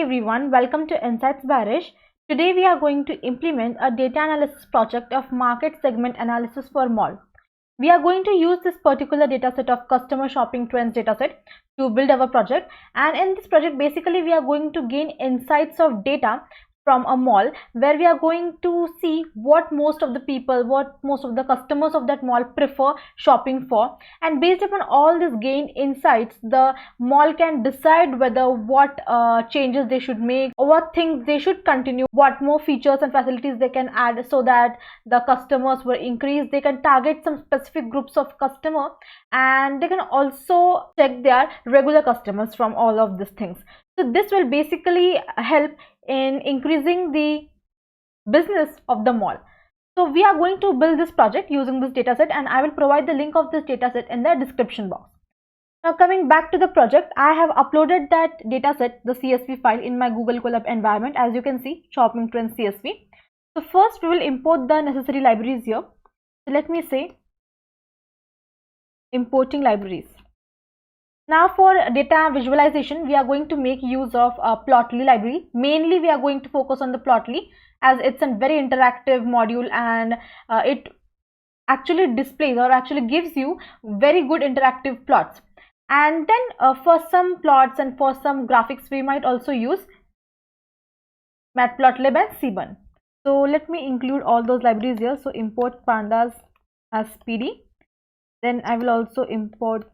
everyone, welcome to InsightsByRish. Today we are going to implement a data analysis project of market segment analysis for mall. We are going to use this particular dataset of customer shopping trends dataset to build our project, and in this project basically we are going to gain insights of data from a mall where we are going to see what most of the people, what most of the customers of that mall prefer shopping for, and based upon all this gained insights the mall can decide whether what changes they should make or what things they should continue, what more features and facilities they can add so that the customers will increase. They can target some specific groups of customer, and they can also check their regular customers from all of these things. So this will basically help in increasing the business of the mall. So we are going to build this project using this dataset, and I will provide the link of this dataset in the description box. Now coming back to the project, I have uploaded that dataset, the CSV file, in my Google Colab environment. As you can see, shopping trends CSV. So first we will import the necessary libraries here. So let me say importing libraries. Now for data visualization, we are going to make use of Plotly library. Mainly we are going to focus on the Plotly as it's a very interactive module, and it actually displays or actually gives you very good interactive plots. And then for some plots and for some graphics we might also use Matplotlib and Seaborn. So let me include all those libraries here. So import Pandas as PD. Then I will also import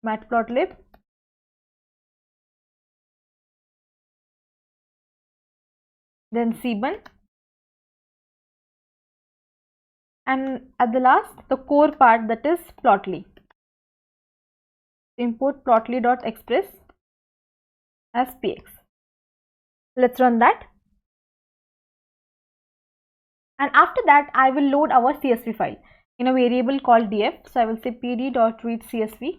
Matplotlib, then Seaborn, and at the last the core part, that is Plotly. Import plotly.express as px. Let's run that, and after that I will load our CSV file in a variable called df. So I will say pd.readcsv,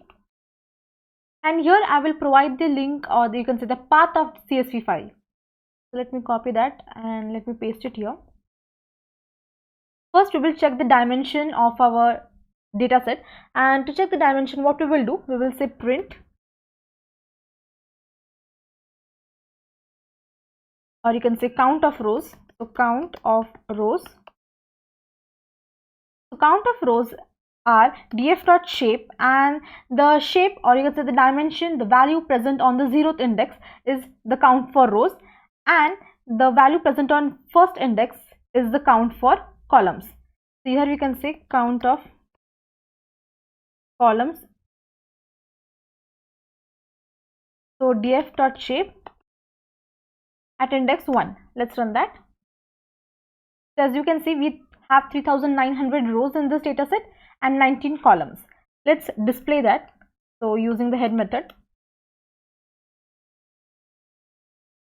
and here I will provide the link, or you can say the path of CSV file. So let me copy that and let me paste it here. First we will check the dimension of our dataset, and to check the dimension what we will do, we will say print, or you can say count of rows. So count of rows. So count of rows are df.shape, and the shape, or you can say the dimension, the value present on the 0th index is the count for rows, and the value present on first index is the count for columns. So here we can say count of columns. So df.shape at index 1. Let's run that. So as you can see, we have 3900 rows in this dataset and 19 columns. Let's display that. So using the head method.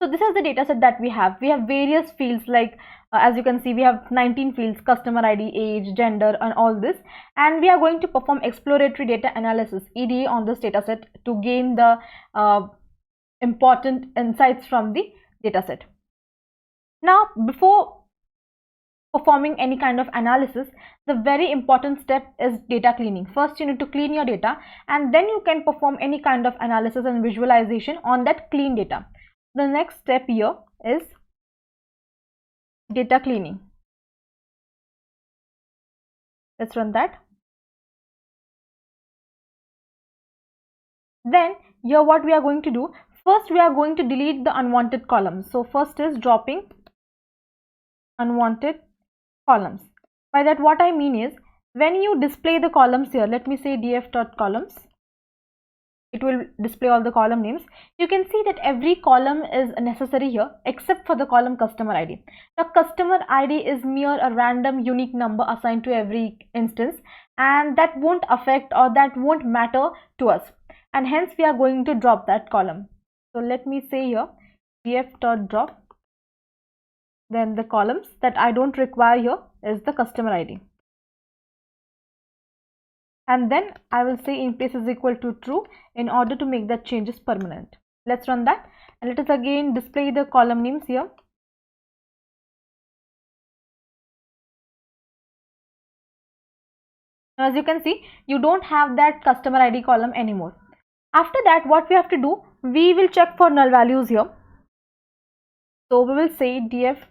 So this is the dataset that we have. We have various fields, like as you can see, we have 19 fields: customer ID, age, gender, and all this. And we are going to perform exploratory data analysis (EDA) on this dataset to gain the important insights from the dataset. Now, before performing any kind of analysis, the very important step is data cleaning. First you need to clean your data, and then you can perform any kind of analysis and visualization on that clean data. The next step here is data cleaning. Let's run that. Then here what we are going to do, first we are going to delete the unwanted columns. So first is dropping unwanted columns. By that what I mean is, when you display the columns here, let me say df.columns, it will display all the column names. You can see that every column is necessary here except for the column customer ID. The customer ID is mere a random unique number assigned to every instance, and that won't affect or that won't matter to us, and hence we are going to drop that column. So let me say here df.drop. Then the columns that I don't require here is the customer ID. And then I will say in place is equal to true in order to make that changes permanent. Let's run that, and let us again display the column names here. Now as you can see, you don't have that customer ID column anymore. After that what we have to do, we will check for null values here. So we will say df.isNA.sum.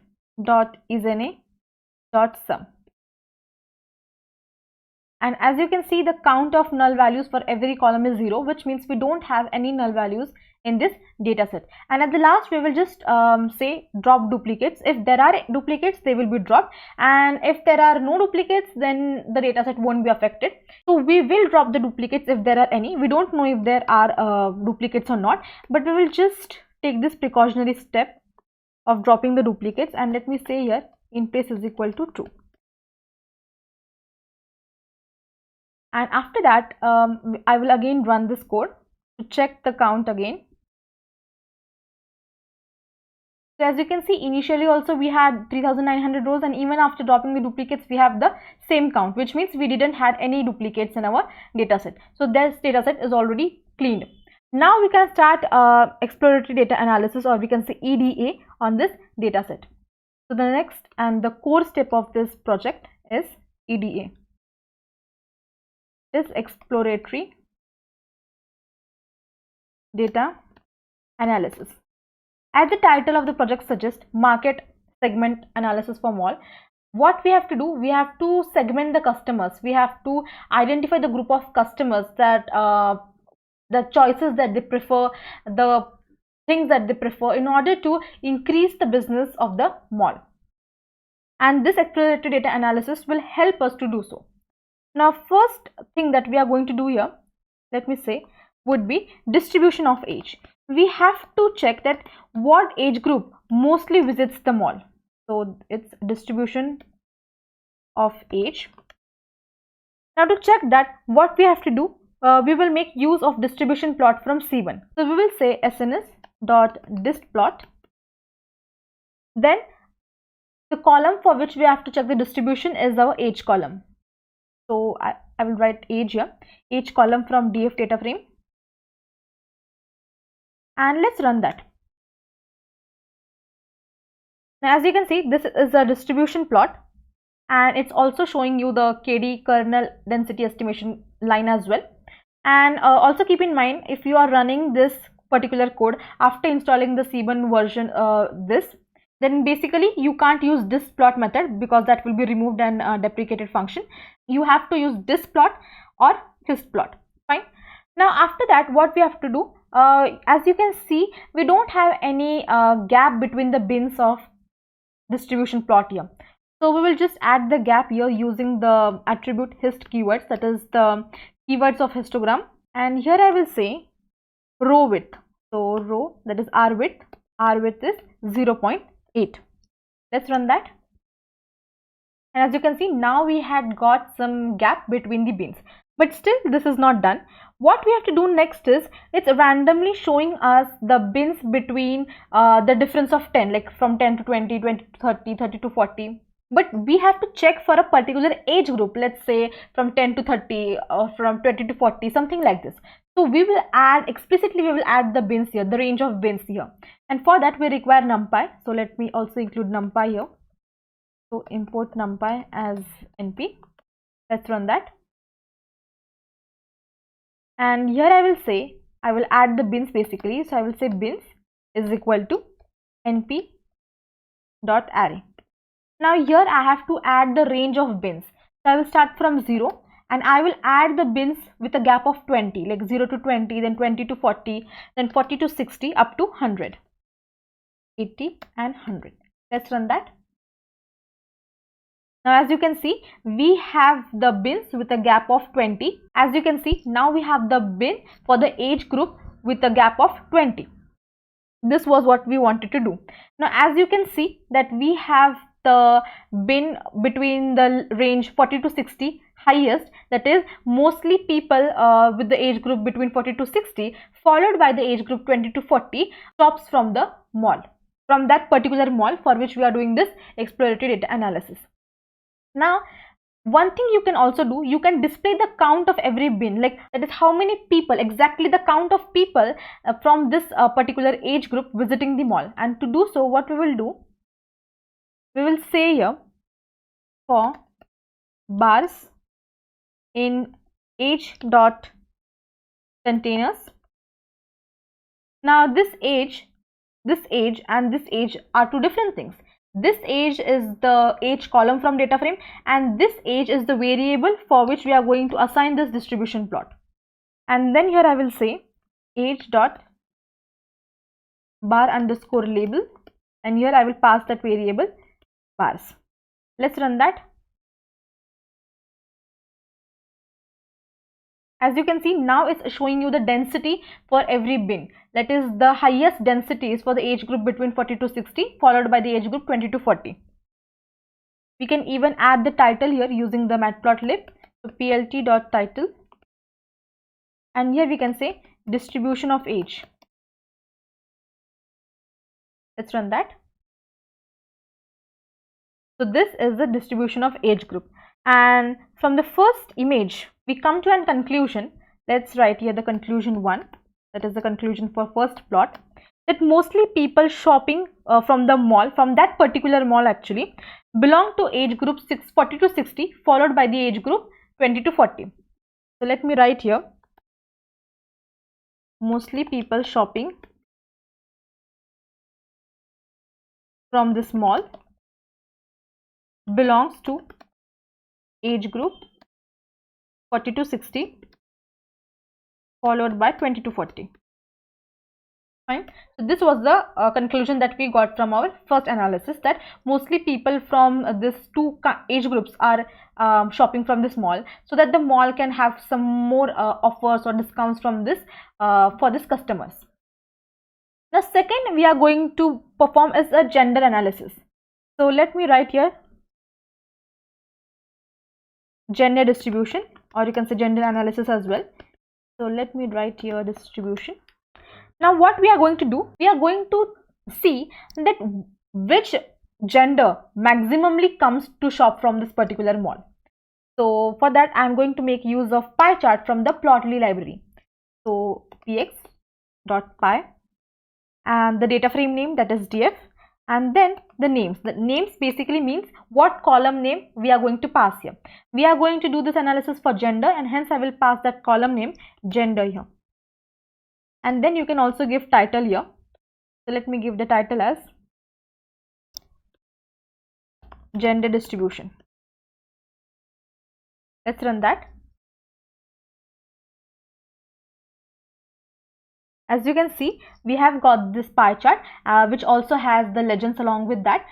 And as you can see, the count of null values for every column is 0, which means we don't have any null values in this data set. And at the last, we will just say drop duplicates. If there are duplicates, they will be dropped, and if there are no duplicates, then the data set won't be affected. So we will drop the duplicates if there are any. We don't know if there are duplicates or not, but we will just take this precautionary step of dropping the duplicates. And let me say here in place is equal to true. And after that, I will again run this code to check the count again. So as you can see, initially also we had 3900 rows, and even after dropping the duplicates, we have the same count, which means we didn't have any duplicates in our dataset. So this dataset is already cleaned. Now we can start exploratory data analysis, or we can say EDA, on this dataset. So the next and the core step of this project is EDA. Is exploratory data analysis. As the title of the project suggests, market segment analysis for mall. What we have to do, we have to segment the customers. We have to identify the group of customers, that the choices that they prefer, the things that they prefer, in order to increase the business of the mall. And this exploratory data analysis will help us to do so. Now, first thing that we are going to do here, let me say, would be distribution of age. We have to check that what age group mostly visits the mall. So it's distribution of age. Now to check that, what we have to do, we will make use of distribution plot from Seaborn. So we will say sns.distplot. Then the column for which we have to check the distribution is our age column. So I will write age here, age column from df data frame, and let's run that. Now as you can see, this is a distribution plot, and it's also showing you the KD kernel density estimation line as well. And also keep in mind, if you are running this particular code after installing the Seaborn version, then basically you can't use distplot method, because that will be removed and deprecated function. You have to use distplot or histplot. Fine. Now after that, what we have to do, as you can see, we don't have any gap between the bins of distribution plot here. So we will just add the gap here using the attribute hist keywords, that is the keywords of histogram. And here I will say row width. So row, that is r width is 0.8. Let's run that. And as you can see, now we had got some gap between the bins, but still this is not done. What we have to do next is, it's randomly showing us the bins between the difference of 10, like from 10 to 20, 20 to 30, 30 to 40. But we have to check for a particular age group, let's say from 10 to 30 or from 20 to 40, something like this. So we will add, explicitly we will add the bins here, the range of bins here. And for that we require numpy. So let me also include numpy here. So import numpy as np. Let's run that. And here I will say, I will add the bins basically. So I will say bins is equal to np.array. Now here I have to add the range of bins. So I will start from 0, and I will add the bins with a gap of 20, like 0 to 20, then 20 to 40, then 40 to 60, up to 100, 80 and 100. Let's run that. Now as you can see, we have the bins with a gap of 20. As you can see, now we have the bin for the age group with a gap of 20. This was what we wanted to do. Now as you can see that we have the bin between the range 40 to 60 highest, that is mostly people with the age group between 40 to 60, followed by the age group 20 to 40 shops from the mall, from that particular mall for which we are doing this exploratory data analysis. Now one thing you can also do, you can display the count of every bin, like that is how many people, exactly the count of people from this particular age group visiting the mall. And to do so, what we will do, we will say here for bars in age dot containers. Now this age this age and this age are two different things. This age is the age column from data frame, and this age is the variable for which we are going to assign this distribution plot. And then here I will say age dot bar underscore label, and here I will pass that variable bars. Let's run that. As you can see, now it's showing you the density for every bin. That is, the highest density is for the age group between 40 to 60, followed by the age group 20 to 40. We can even add the title here using the Matplotlib. So plt.title, and here we can say distribution of age. Let's run that. So this is the distribution of age group, and from the first image we come to a conclusion. Let's write here the conclusion 1, that is the conclusion for first plot, that mostly people shopping from the mall, from that particular mall actually, belong to age group 40 to 60, followed by the age group 20 to 40. So let me write here, mostly people shopping from this mall belongs to age group 40 to 60, followed by 20 to 40. Fine. So this was the conclusion that we got from our first analysis, that mostly people from this two age groups are shopping from this mall, so that the mall can have some more offers or discounts from this for this customers. Now second we are going to perform is a gender analysis. So let me write here gender distribution, or you can say gender analysis as well. So let me write here distribution. Now what we are going to do, we are going to see that which gender maximally comes to shop from this particular mall. So for that I am going to make use of pie chart from the Plotly library. So px.py, and the data frame name, that is df, and then the names. The names basically means what column name we are going to pass here. We are going to do this analysis for gender, and hence I will pass that column name gender here. And then you can also give title here. So let me give the title as gender distribution. Let's run that. As you can see, we have got this pie chart which also has the legends along with that.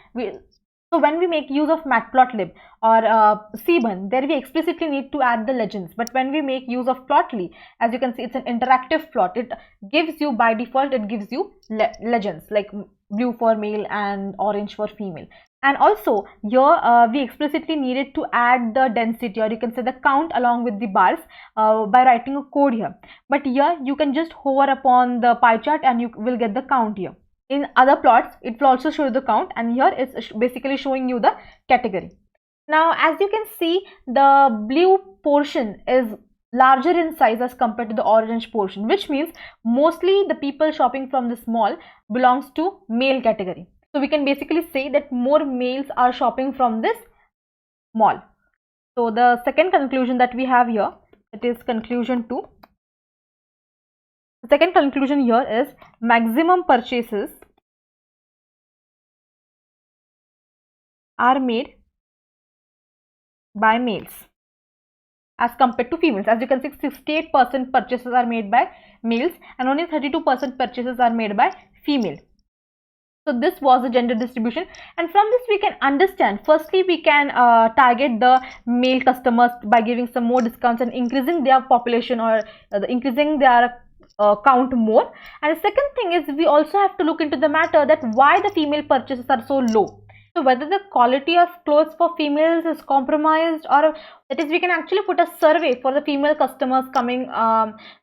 So when we make use of Matplotlib or Seaborn, there we explicitly need to add the legends. But when we make use of Plotly, as you can see, it's an interactive plot. It gives you, by default, it gives you legends like blue for male and orange for female. And also here we explicitly needed to add the density, or you can say the count along with the bars by writing a code here. But here you can just hover upon the pie chart and you will get the count here. In other plots it will also show the count, and here it's basically showing you the category. Now as you can see, the blue portion is larger in size as compared to the orange portion, which means mostly the people shopping from this mall belongs to male category. So we can basically say that more males are shopping from this mall. So the second conclusion that we have here, it is conclusion 2. The second conclusion here is maximum purchases are made by males as compared to females. As you can see, 68% purchases are made by males and only 32% purchases are made by female. So this was the gender distribution, and from this we can understand, firstly we can target the male customers by giving some more discounts and increasing their population, or increasing their count more. And the second thing is we also have to look into the matter that why the female purchases are so low. So whether the quality of clothes for females is compromised, or that is, we can actually put a survey for the female customers coming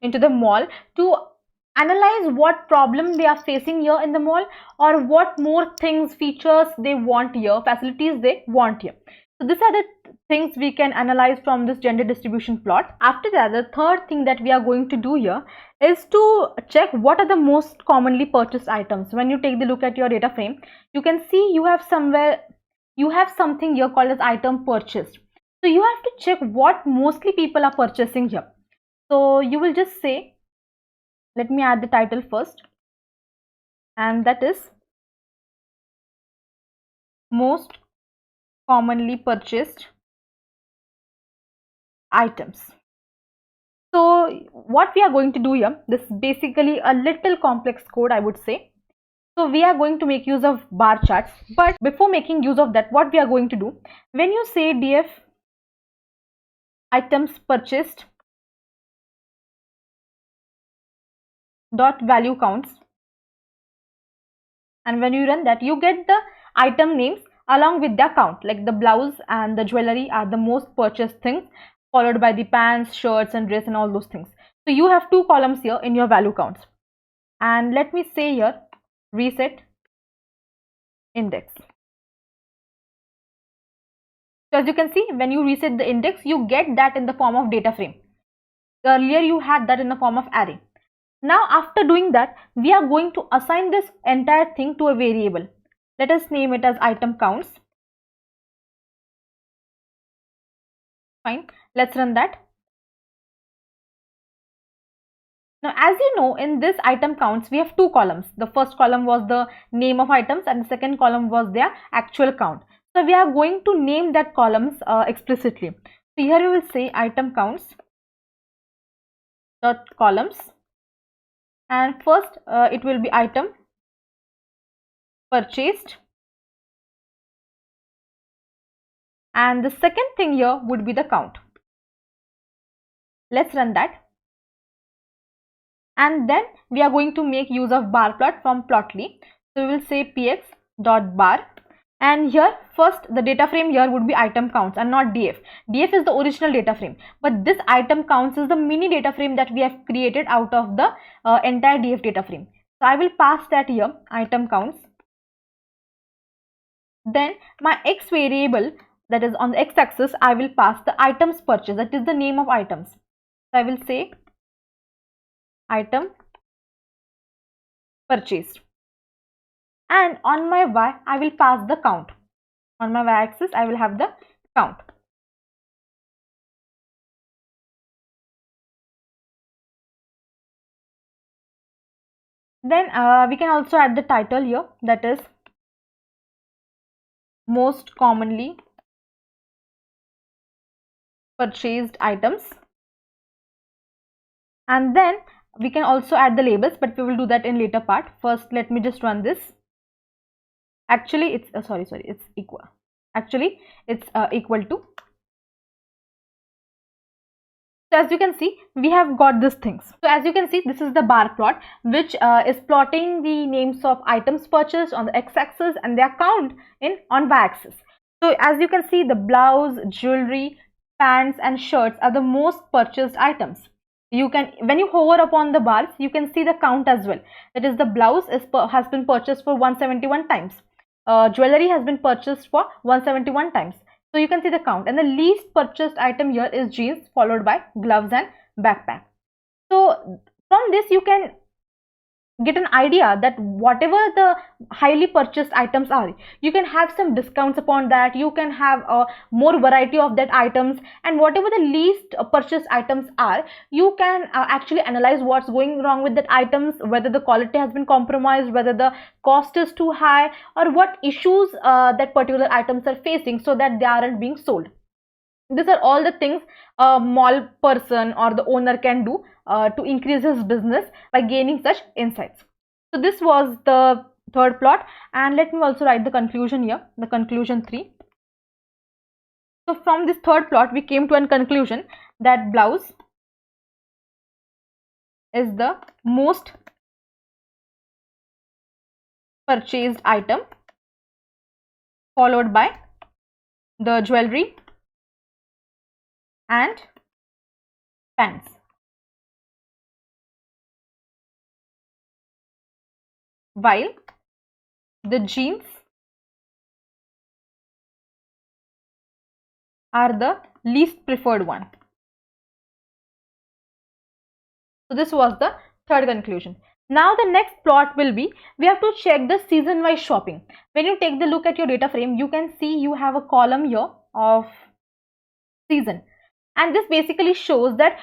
into the mall to analyze what problem they are facing here in the mall, or what more things, features they want here, facilities they want here. So these are the things we can analyze from this gender distribution plot. After that, the third thing that we are going to do here is to check what are the most commonly purchased items. When you take the look at your data frame, you can see you have something here called as item purchased. So you have to check what mostly people are purchasing here. So you will just say, let me add the title first. and that is most commonly purchased items. So what we are going to do here, this is basically a little complex code, I would say. So we are going to make use of bar charts, but before making use of that, what we are going to do, when you say df items purchased dot value counts, and when you run that, you get the item names along with their count. Like the blouse and the jewelry are the most purchased things, followed by the pants, shirts and dress and all those things. So you have two columns here in your value counts, and let me say here reset index. So as you can see, when you reset the index, you get that in the form of data frame. Earlier you had that in the form of array. Now after doing that, we are going to assign this entire thing to a variable. Let us name it as item counts. Fine, let's run that. Now as you know, in this item counts we have two columns. The first column was the name of items and the second column was their actual count. So we are going to name that columns explicitly. So here we will say item counts dot columns, and first it will be item purchased, and the second thing here would be the count. Let's run that, and then we are going to make use of bar plot from Plotly. So we will say px dot bar, and here first the data frame here would be item counts and not df. Df is the original data frame, but this item counts is the mini data frame that we have created out of the entire df data frame. So I will pass that here, item counts. Then my x variable, that is on the x-axis, I will pass the items purchased, that is the name of items. So I will say item purchased, and on my y I will pass the count. On my y-axis I will have the count. Then we can also add the title here, that is most commonly purchased items, and then we can also add the labels, but we will do that in later part. First let me just run this. Actually it's it's equal. Actually it's equal to. So as you can see, we have got these things. So as you can see, this is the bar plot, which is plotting the names of items purchased on the x-axis and their count on y-axis. So as you can see, the blouse, jewelry, pants and shirts are the most purchased items. You can, when you hover upon the bars, you can see the count as well. That is, the blouse has been purchased for 171 times. Jewelry has been purchased for 171 times. So you can see the count, and the least purchased item here is jeans, followed by gloves and backpack. So from this you can get an idea that whatever the highly purchased items are, you can have some discounts upon that. You can have a more variety of that items, and whatever the least purchased items are, you can actually analyze what's going wrong with that items, whether the quality has been compromised, whether the cost is too high, or what issues that particular items are facing, so that they aren't being sold. These are all the things a mall person or the owner can do to increase his business by gaining such insights. So this was the third plot, and let me also write the conclusion here, the conclusion 3. So from this third plot we came to a conclusion that blouse is the most purchased item, followed by the jewelry and pants. While the jeans are the least preferred one. So this was the third conclusion. Now the next plot will be, we have to check the season wise shopping. When you take the look at your data frame, you can see you have a column here of season, and this basically shows that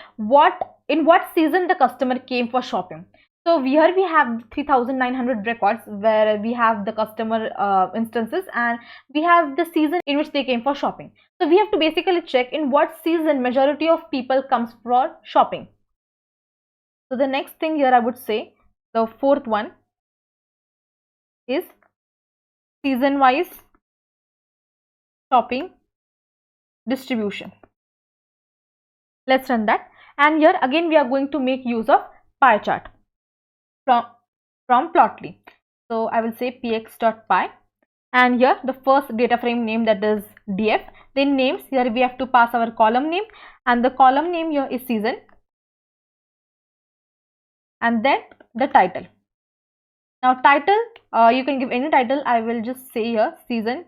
in what season the customer came for shopping. So here we have 3900 records where we have the customer instances, and we have the season in which they came for shopping. So we have to basically check in what season majority of people comes for shopping. So the next thing here I would say, the fourth one is season wise shopping distribution. Let's run that, and here again we are going to make use of pie chart from Plotly. So I will say px.py, and here the first data frame name, that is df. Then names, here we have to pass our column name, and the column name here is season, and then the title. Now title, you can give any title. I will just say here season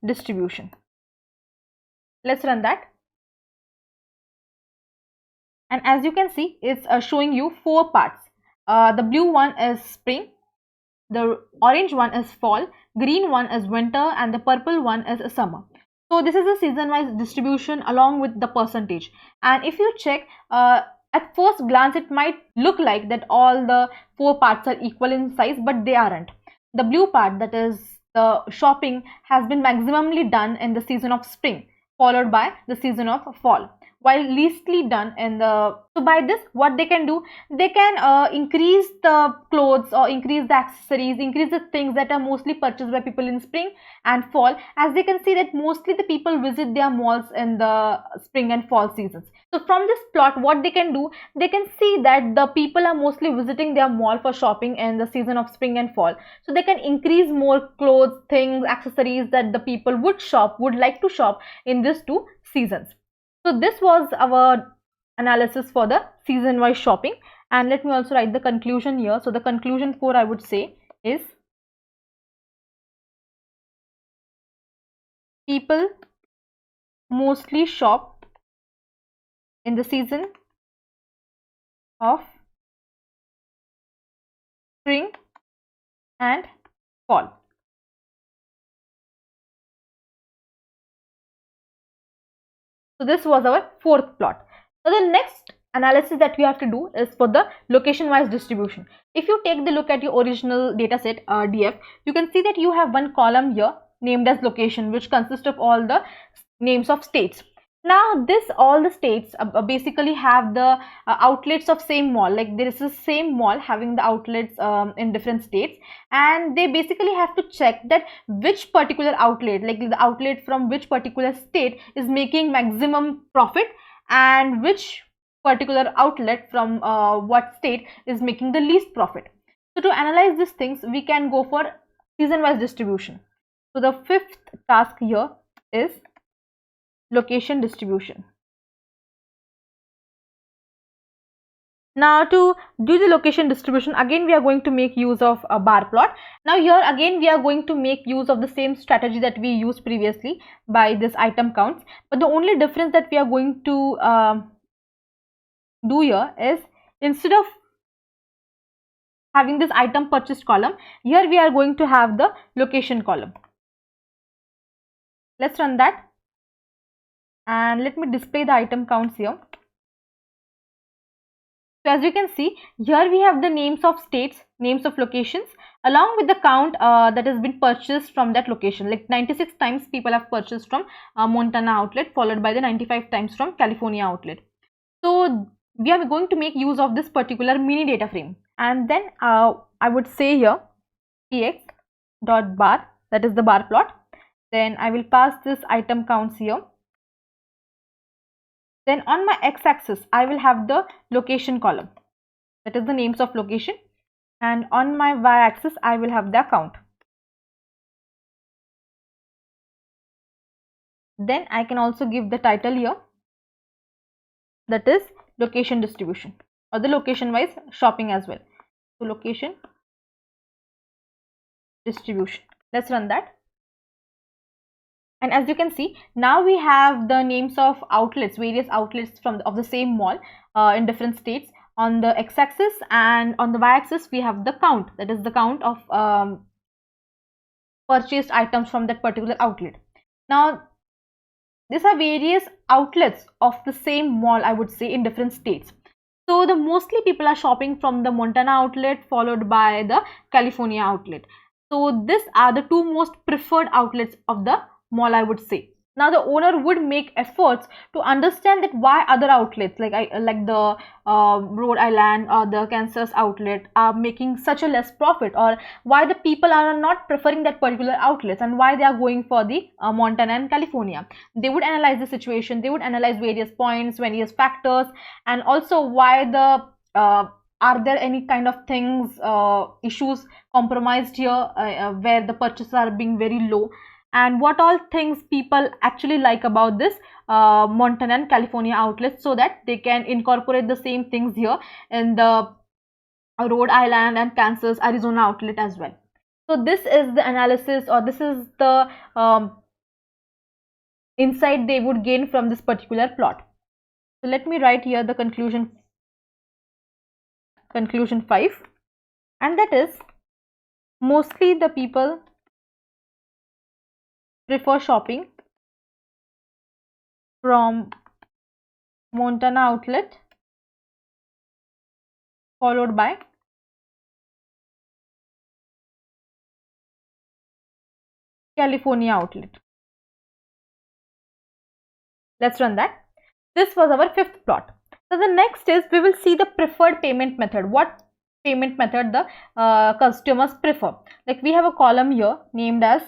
distribution. Let's run that, and as you can see, it's showing you 4 parts. The blue one is spring, the orange one is fall, green one is winter, and the purple one is summer. So this is a season wise distribution along with the percentage. And if you check, at first glance it might look like that all the 4 parts are equal in size, but they aren't. The blue part, that is the shopping, has been maximally done in the season of spring, followed by the season of fall, while leastly done in the. So by this, what they can do, they can increase the clothes or increase the accessories, increase the things that are mostly purchased by people in spring and fall, as they can see that mostly the people visit their malls in the spring and fall seasons. So from this plot, what they can do, they can see that the people are mostly visiting their mall for shopping in the season of spring and fall. So they can increase more clothes, things, accessories that the people would like to shop in these 2 seasons. So this was our analysis for the season wise shopping, and let me also write the conclusion here. So the conclusion 4 I would say is, people mostly shop in the season of spring and fall. So this was our 4th plot. Now the next analysis that we have to do is for the location wise distribution. If you take the look at your original dataset df, you can see that you have one column here named as location, which consists of all the names of states. Now all the states basically have the outlets of same mall. Like there is a same mall having the outlets in different states, and they basically have to check that which particular outlet, like the outlet from which particular state, is making maximum profit, and which particular outlet from what state is making the least profit. So to analyze these things, we can go for season wise distribution. So the 5th task here is location distribution. Now to do the location distribution, again we are going to make use of a bar plot. Now here again we are going to make use of the same strategy that we used previously by this item counts, but the only difference that we are going to do here is, instead of having this item purchased column, here we are going to have the location column. Let's run that, and let me display the item counts here. So as you can see, here we have the names of states, names of locations, along with the count that has been purchased from that location. Like 96 times people have purchased from Montana outlet, followed by the 95 times from California outlet. So we are going to make use of this particular mini data frame, and then I would say here px.bar, that is the bar plot. Then I will pass this item counts here. Then on my x-axis, I will have the location column, that is the names of location, and on my y-axis, I will have the count. Then I can also give the title here, that is location distribution, or the location wise shopping as well. So location distribution. Let's run that. And as you can see, now we have the names of outlets, various outlets of the same mall in different states on the x-axis, and on the y-axis we have the count, that is the count of purchased items from that particular outlet. Now these are various outlets of the same mall, I would say, in different states. So the mostly people are shopping from the Montana outlet followed by the California outlet. So these are the two most preferred outlets of the mall, I would say. Now the owner would make efforts to understand that why other outlets like the Rhode Island or the Kansas outlet are making such a less profit, or why the people are not preferring that particular outlets and why they are going for the Montana and California. They would analyze the situation, they would analyze various points, various factors, and also why the are there any kind of things, issues compromised here, where the purchases are being very low, and what all things people actually like about this Montana and California outlets, so that they can incorporate the same things here in the Rhode Island and Kansas, Arizona outlet as well. So this is the analysis, or this is the insight they would gain from this particular plot. So let me write here the conclusion 5, and that is mostly the people prefer shopping from Montana outlet followed by California outlet. Let's run that. This was our 5th plot. So the next is we will see the preferred payment method. What payment method the customers prefer. Like we have a column here named as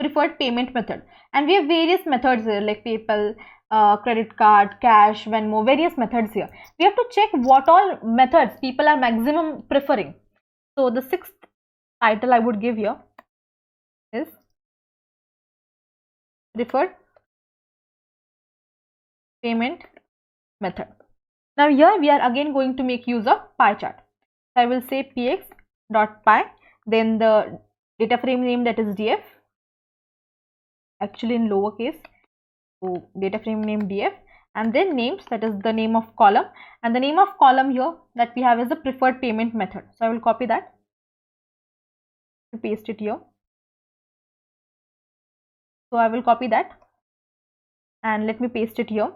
preferred payment method, and we have various methods here like PayPal, credit card, cash, Venmo, various methods here. We have to check what all methods people are maximum preferring. So the 6th title I would give here is preferred payment method. Now here we are again going to make use of pie chart. So I will say px.py, then the data frame name, that is df, actually in lowercase, so data frame name df, and then names, that is the name of column, and the name of column here that we have is the preferred payment method. So I will copy that to paste it here. So I will copy that and let me paste it here,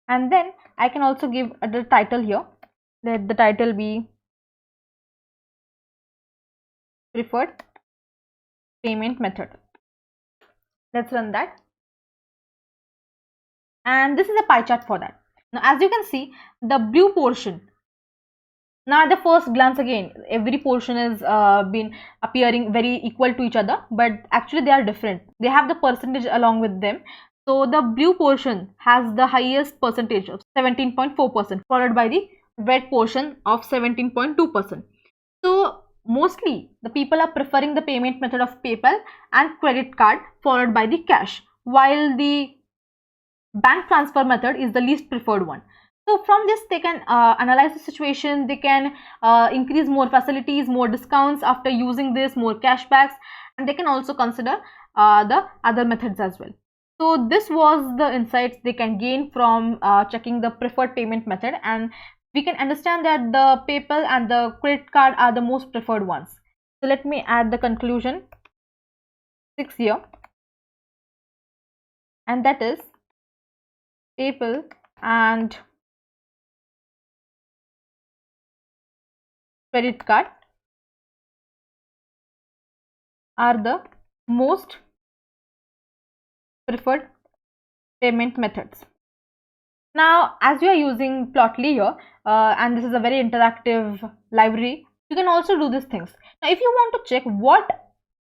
and then I can also give the title here. Let the title be preferred payment method. Let's run that, and this is a pie chart for that. Now as you can see, the blue portion, now at the first glance again every portion is been appearing very equal to each other, but actually they are different. They have the percentage along with them. So the blue portion has the highest percentage of 17.4%, followed by the red portion of 17.2%. So mostly the people are preferring the payment method of PayPal and credit card, followed by the cash, while the bank transfer method is the least preferred one. So from this they can analyze the situation, they can increase more facilities, more discounts after using this, more cashbacks, and they can also consider the other methods as well. So this was the insights they can gain from checking the preferred payment method, and we can understand that the PayPal and the credit card are the most preferred ones. So let me add the conclusion 6 here, and that is PayPal and credit card are the most preferred payment methods. Now as you are using Plotly here, and this is a very interactive library, you can also do these things. Now if you want to check what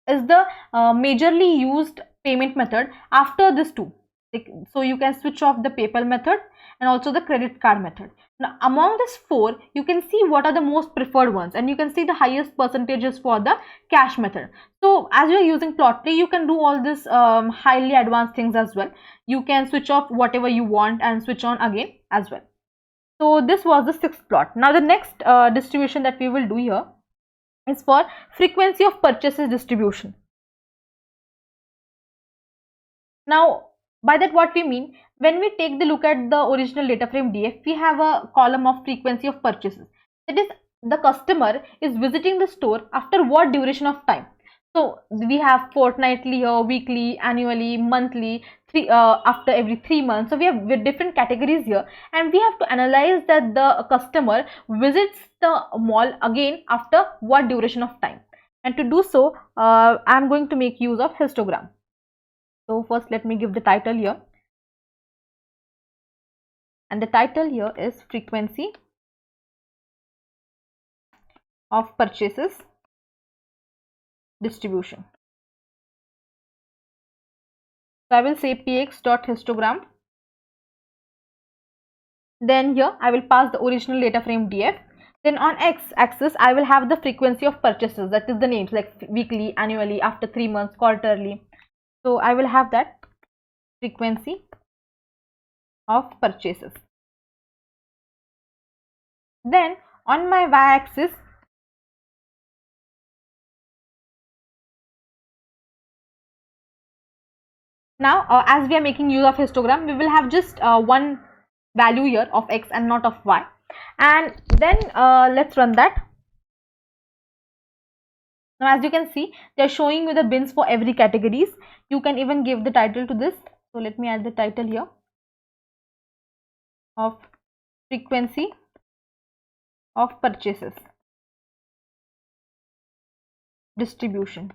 is the majorly used payment method after this two, so you can switch off the PayPal method and also the credit card method. Now among these 4 you can see what are the most preferred ones, and you can see the highest percentages for the cash method. So as you are using Plotly, you can do all this highly advanced things as well. You can switch off whatever you want and switch on again as well. So this was the 6th plot. Now the next distribution that we will do here is for frequency of purchases distribution. Now by that what we mean, when we take the look at the original data frame df, we have a column of frequency of purchases. That is, the customer is visiting the store after what duration of time. So we have fortnightly here, weekly, annually, monthly, after every 3 months. So we have with different categories here, and we have to analyze that the customer visits the mall again after what duration of time. And to do so, I'm going to make use of histogram. So first let me give the title here, and the title here is frequency of purchases distribution. So I will say px.histogram. Then here I will pass the original data frame df. Then on x-axis I will have the frequency of purchases, that is the names like weekly, annually, after 3 months, quarterly. So I will have that frequency of purchases. Then on my y-axis now, as we are making use of histogram, we will have just one value here of x and not of y. And then let's run that. Now as you can see, they are showing you the bins for every categories. You can even give the title to this. So let me add the title here of frequency of purchases distribution.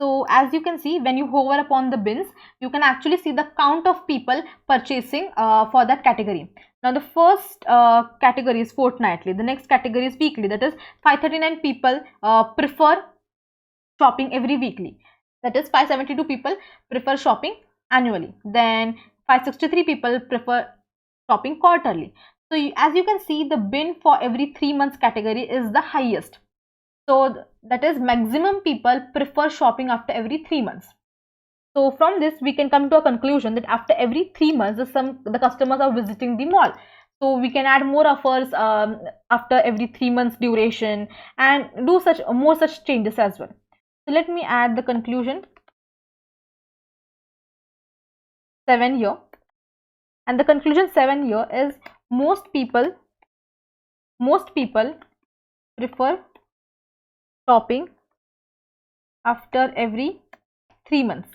So as you can see, when you hover upon the bins, you can actually see the count of people purchasing for that category. Now the first category is fortnightly, the next category is weekly, that is 539 people prefer shopping every weekly, that is 572 people prefer shopping annually, then 563 people prefer shopping quarterly. So as you can see, the bin for every 3 months category is the highest. So that is maximum people prefer shopping after every 3 months. So from this we can come to a conclusion that after every 3 months the customers are visiting the mall. So we can add more offers after every 3 months duration and do more such changes as well. So let me add the conclusion 7 here, and the conclusion 7 here is most people prefer shopping after every 3 months,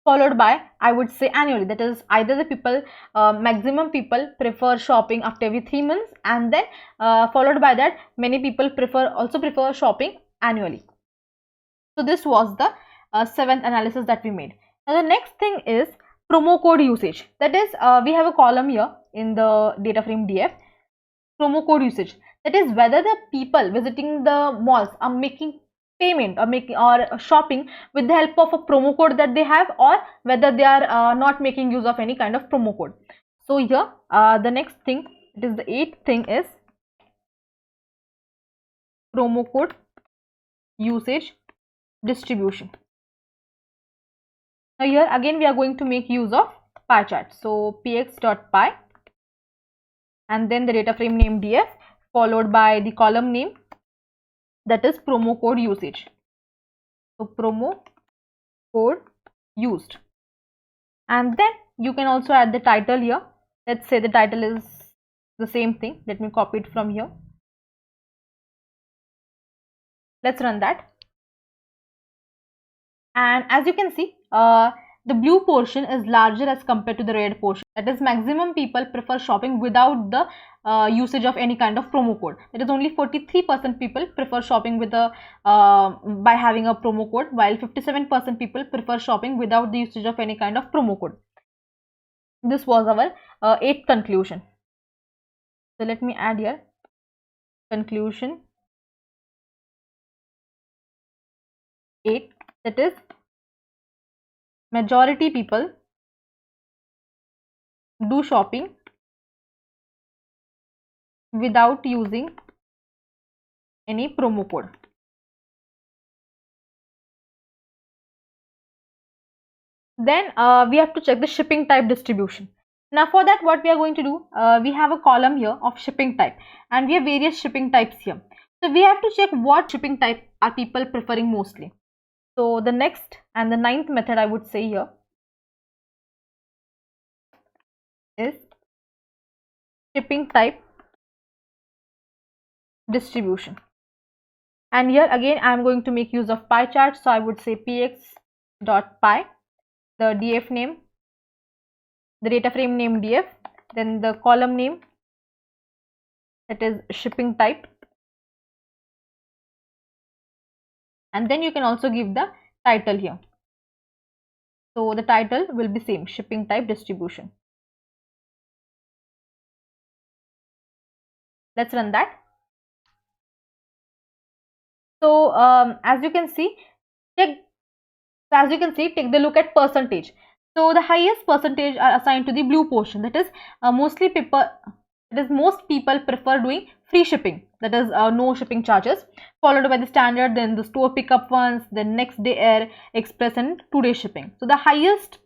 followed by, I would say, annually, that is either the people maximum people prefer shopping after every 3 months, and then followed by that many people also prefer shopping annually. So this was the 7th analysis that we made. Now the next thing is promo code usage, that is we have a column here in the data frame df, promo code usage, that is whether the people visiting the malls are making payment or shopping with the help of a promo code that they have, or whether they are not making use of any kind of promo code. So here the next thing, it is the 8th thing, is promo code usage distribution. Now here again we are going to make use of pie chart. So px.py and then the data frame name df followed by the column name, that is promo code usage. So promo code used, and then you can also add the title here. Let's say the title is the same thing. Let me copy it from here. Let's run that, and as you can see the blue portion is larger as compared to the red portion, that is maximum people prefer shopping without the usage of any kind of promo code. That is only 43% people prefer shopping with by having a promo code, while 57% people prefer shopping without the usage of any kind of promo code. This was our 8th conclusion. So let me add here conclusion 8, that is majority people do shopping without using any promo code. Then we have to check the shipping type distribution. Now for that, what we are going to do, we have a column here of shipping type, and we have various shipping types here. So we have to check what shipping type are people preferring mostly. So the next and the 9th method I would say here is shipping type distribution. And here again I am going to make use of pie chart, so I would say px.pie, the df name, the data frame name df, then the column name, that is shipping type, and then you can also give the title here. So the title will be same, shipping type distribution. Let's run that. So as you can see, take the look at percentage. So the highest percentage are assigned to the blue portion, that is most people prefer doing free shipping, that is no shipping charges, followed by the standard, then the store pickup ones, then next day air, express, and 2-day shipping. So the highest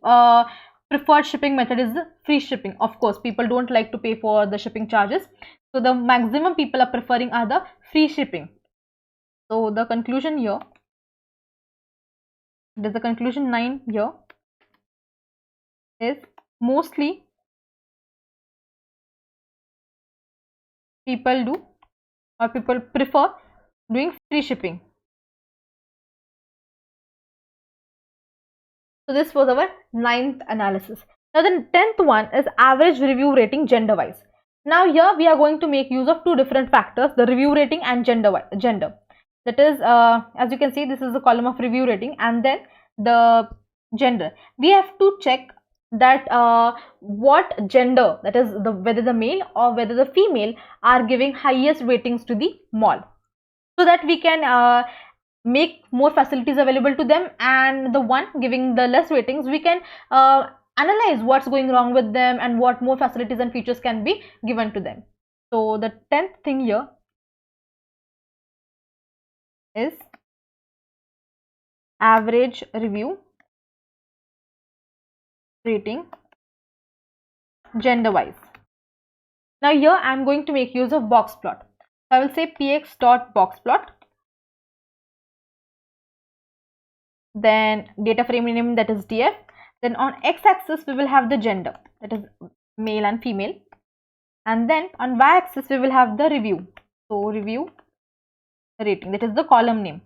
preferred shipping method is the free shipping. Of course, people don't like to pay for the shipping charges, so the maximum people are preferring are the free shipping. So the conclusion here, there's the conclusion 9 here, is mostly people prefer doing free shipping. So this was our 9th analysis. Now the 10th one is average review rating gender wise. Now here we are going to make use of two different factors, the review rating and gender. That is as you can see, this is the column of review rating, and then the gender. We have to check that what gender, that is whether the male or whether the female are giving highest ratings to the mall, so that we can make more facilities available to them, and the one giving the less ratings, we can analyze what's going wrong with them and what more facilities and features can be given to them. So the 10th thing here is average review rating gender wise. Now here I am going to make use of Boxplot. I will say px.boxplot, then data frame name, that is df, then on x-axis we will have the gender, that is male and female, and then on y-axis we will have the review, so review rating, that is the column name,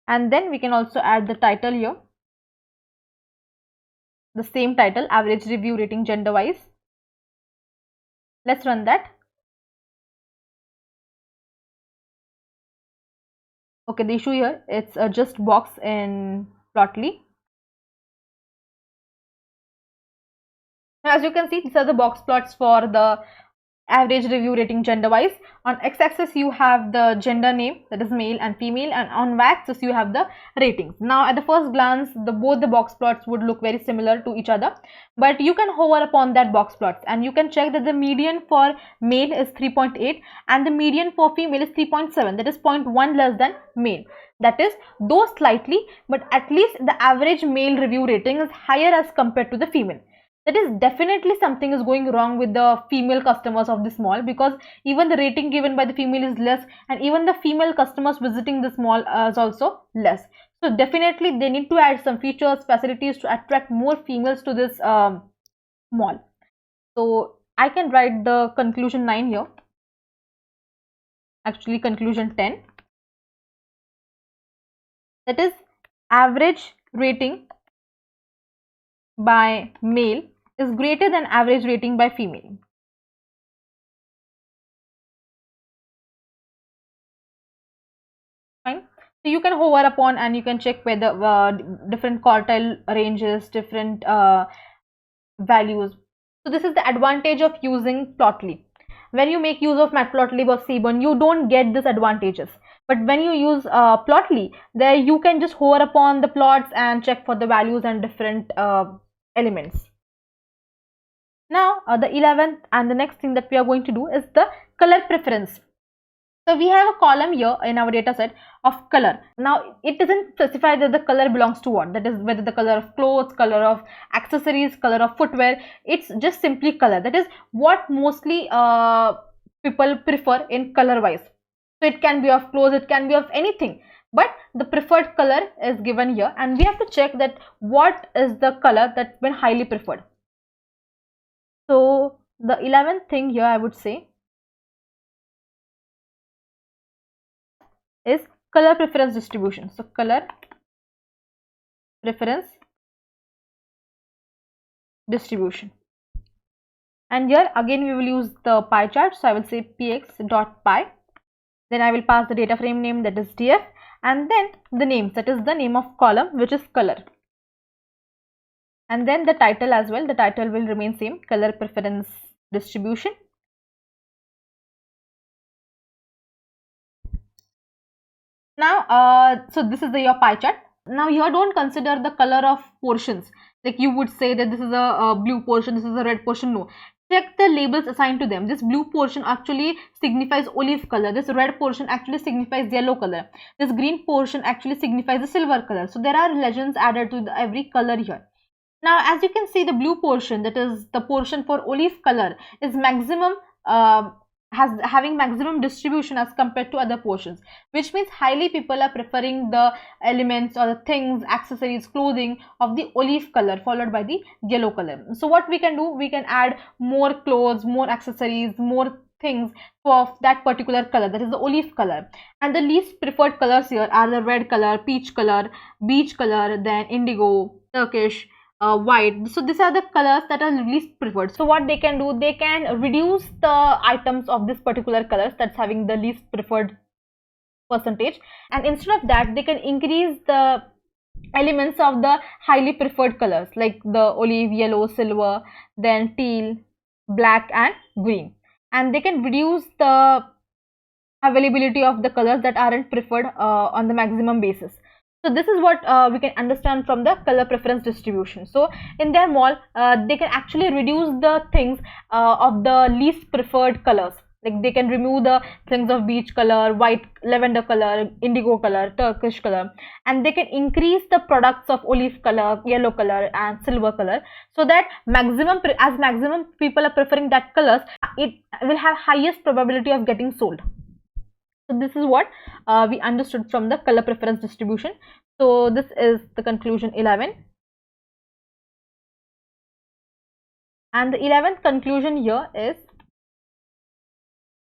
and then we can also add the title here, the same title, average review rating gender wise. Let's run that. Okay, the issue here, it's just box in Plotly. Now as you can see, these are the box plots for the average review rating gender wise. On x-axis you have the gender name, that is male and female, and on y-axis you have the ratings. Now at the first glance, both the box plots would look very similar to each other, but you can hover upon that box plots and you can check that the median for male is 3.8 and the median for female is 3.7, that is 0.1 less than male. That is, though slightly, but at least the average male review rating is higher as compared to the female. That is definitely something is going wrong with the female customers of this mall, because even the rating given by the female is less, and even the female customers visiting this mall is also less. So definitely they need to add some features, facilities to attract more females to this mall. So I can write the conclusion 9 here, actually conclusion 10, that is average rating by male is greater than average rating by female. Fine. So you can hover upon and you can check whether different quartile ranges, different values. So this is the advantage of using Plotly. When you make use of Matplotlib or Seaborn, you don't get these advantages. But when you use Plotly, there you can just hover upon the plots and check for the values and different elements. Now the 11th and the next thing that we are going to do is the color preference. So we have a column here in our data set of color. Now it doesn't specify that the color belongs to what, that is whether the color of clothes, color of accessories, color of footwear. It's just simply color, that is what mostly people prefer in color wise. So it can be of clothes, it can be of anything, but the preferred color is given here, and we have to check that what is the color that's been highly preferred. So the 11th thing here I would say is color preference distribution. So color preference distribution, and here again we will use the pie chart. So I will say px.pie, then I will pass the data frame name, that is df, and then the names, that is the name of column, which is color, and then the title as well. The title will remain same, color preference distribution. Now so this is your pie chart. Now here don't consider the color of portions, like you would say that this is a blue portion, this is a red portion. No, check the labels assigned to them. This blue portion actually signifies olive color, this red portion actually signifies yellow color, this green portion actually signifies the silver color. So there are legends added to every color here. Now as you can see, the blue portion, that is the portion for olive color, is maximum having maximum distribution as compared to other portions, which means highly people are preferring the elements or the things, accessories, clothing of the olive color followed by the yellow color. So what we can do, we can add more clothes, more accessories, more things of that particular color, that is the olive color. And the least preferred colors here are the red color, peach color, beige color, then indigo, turkish, white. So these are the colors that are least preferred. So what they can do, they can reduce the items of this particular colors that's having the least preferred percentage, and instead of that they can increase the elements of the highly preferred colors like the olive, yellow, silver, then teal, black and green, and they can reduce the availability of the colors that aren't preferred on the maximum basis. So this is what we can understand from the color preference distribution. So in their mall, they can actually reduce the things of the least preferred colors. Like they can remove the things of beige color, white, lavender color, indigo color, turkish color, and they can increase the products of olive color, yellow color and silver color, so that maximum people are preferring that colors, it will have highest probability of getting sold. So this is what we understood from the color preference distribution. So this is the conclusion 11. And the 11th conclusion here is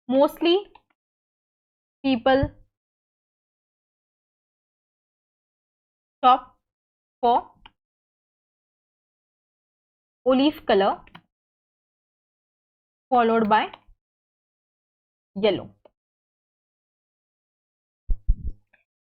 mostly people shop for olive color followed by yellow.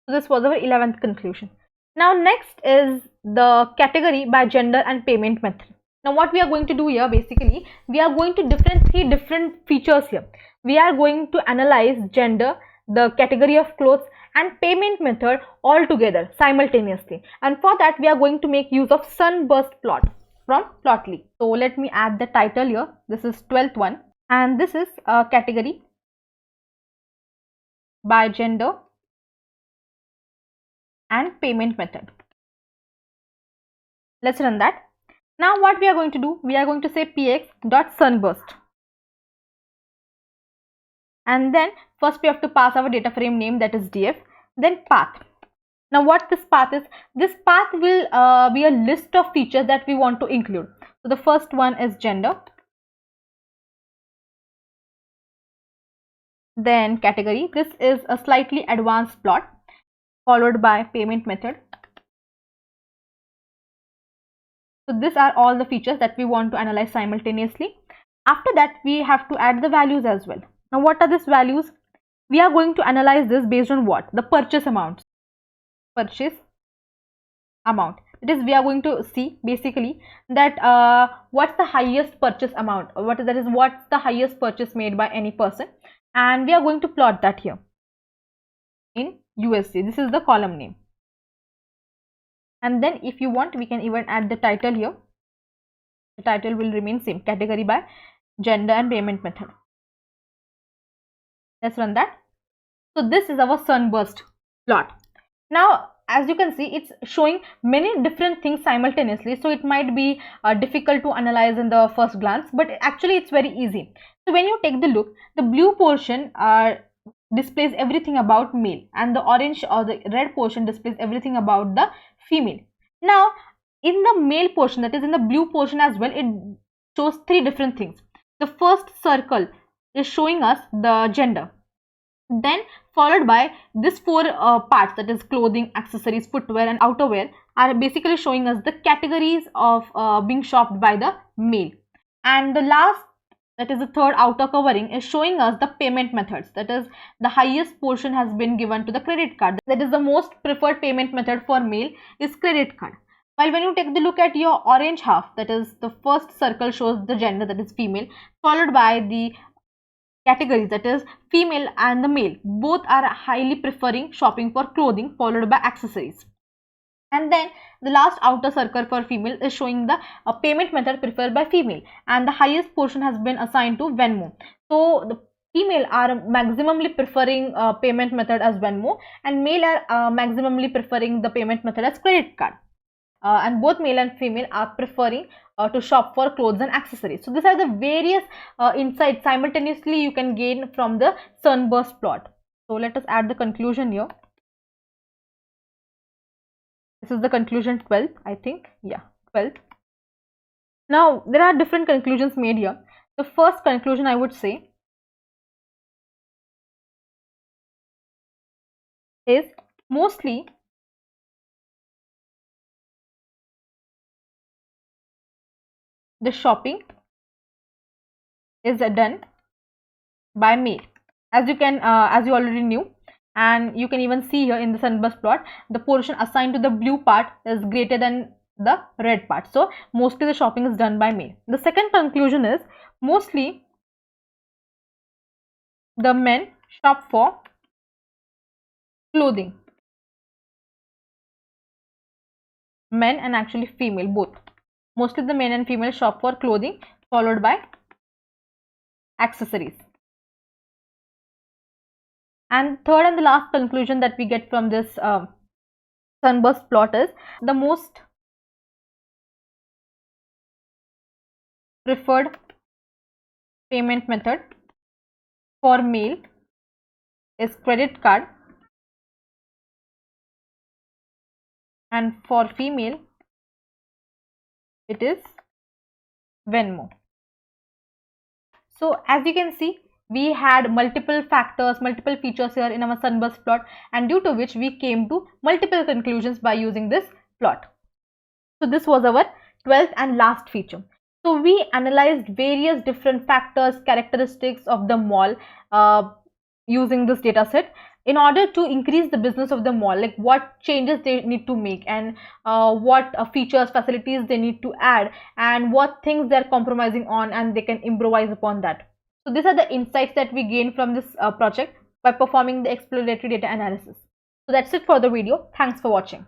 So this was our 11th conclusion. Now next is the category by gender and payment method. Now what we are going to do here, basically we are going to three different features here. We are going to analyze gender, the category of clothes and payment method all together simultaneously, and for that we are going to make use of Sunburst plot from Matplotlib. So let me add the title here. This is 12th one, and this is a category by gender and payment method. Let's run that. Now what we are going to do, we are going to say px.sunburst, and then first we have to pass our data frame name, that is df, then path. Now what this path is, this path will be a list of features that we want to include. So the first one is gender, then category, this is a slightly advanced plot, followed by payment method. So these are all the features that we want to analyze simultaneously. After that we have to add the values as well. Now what are these values? We are going to analyze this based on what? The purchase amount. Purchase amount. It is, we are going to see basically that what's the highest purchase amount, or what's the highest purchase made by any person, and we are going to plot that here in USD. This is the column name, and then if you want we can even add the title here. The title will remain same, category by gender and payment method. Let's run that. So this is our Sunburst plot. Now as you can see, it's showing many different things simultaneously, so it might be difficult to analyze in the first glance, but actually it's very easy. So when you take the look, the blue portion displays everything about male, and the orange or the red portion displays everything about the female. Now in the male portion, that is in the blue portion as well, it shows three different things. The first circle is showing us the gender. Then followed by this four parts, that is clothing, accessories, footwear and outerwear, are basically showing us the categories of being shopped by the male. And the last, that is the third outer covering, is showing us the payment methods. That is, the highest portion has been given to the credit card. That is, the most preferred payment method for male is credit card. While when you take the look at your orange half, that is the first circle shows the gender, that is female, followed by the categories, that is female and the male. Both are highly preferring shopping for clothing, followed by accessories. And then the last outer circle for female is showing the payment method preferred by female, and the highest portion has been assigned to Venmo. So the female are maximally preferring payment method as Venmo, and male are maximally preferring the payment method as credit card. And both male and female are preferring to shop for clothes and accessories. So these are the various insights simultaneously you can gain from the Sunburst plot. So let us add the conclusion here. This is the conclusion 12th, I think. Yeah, 12th. Now there are different conclusions made here. The first conclusion I would say is mostly the shopping is done by male, as you already knew, and you can even see here in the Sunburst plot, the portion assigned to the blue part is greater than the red part. So mostly the shopping is done by male. The second conclusion is mostly the men shop for clothing. Men and actually female both. Mostly the men and female shop for clothing, followed by accessories. And third and the last conclusion that we get from this Sunburst plot is the most preferred payment method for male is credit card, and for female it is Venmo. So as you can see, we had multiple factors, multiple features here in our Sunburst plot, and due to which we came to multiple conclusions by using this plot. So this was our 12th and last feature. So we analyzed various different factors, characteristics of the mall using this data set in order to increase the business of the mall, like what changes they need to make, and what features, facilities they need to add, and what things they are compromising on, and they can improvise upon that. So these are the insights that we gained from this project by performing the exploratory data analysis. So that's it for the video. Thanks for watching.